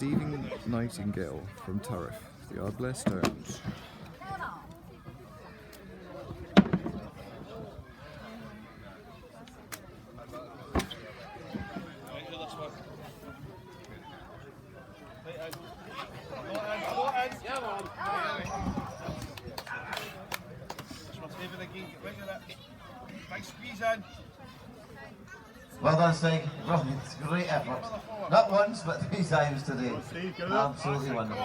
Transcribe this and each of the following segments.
Nightingale from Turriff, the Ardblair Stones. Well done, Stig. Brilliant. Great effort. Not once, but 3 times today. Absolutely wonderful.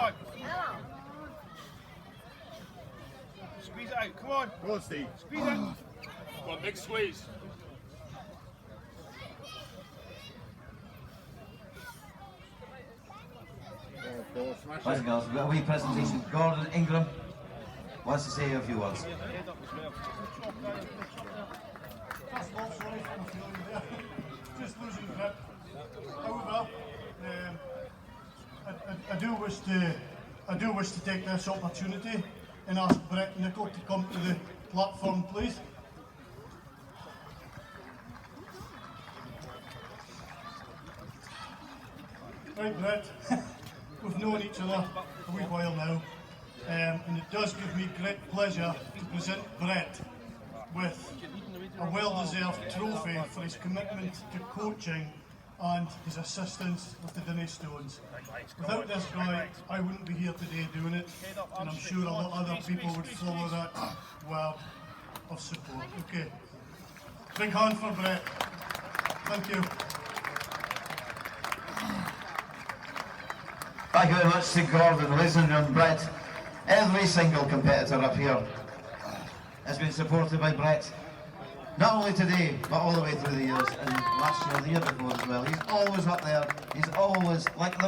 Squeeze it out. Come on. Come on, Steve. Squeeze it. Come on, big squeeze. Boys and girls, we've got a wee presentation. Gordon Ingram wants to say a few words. First of all, sorry for my failure there. Just losing grip. However, I do wish to take this opportunity and ask Brett Nicol to come to the platform, please. Right, Brett, we've known each other a wee while now, and it does give me great pleasure to present Brett with a well-deserved trophy for his commitment to coaching and his assistance with the Dinnie Stones. Without this guy, I wouldn't be here today doing it, and I'm sure a lot of other people would follow that word of support. Okay, big hand for Brett. Thank you. Thank you very much to Gordon. Ladies and gentlemen, Brett, every single competitor up here has been supported by Brett. Not only today, but all the way through the years, and last year, the year before as well. He's always up there. He's always like the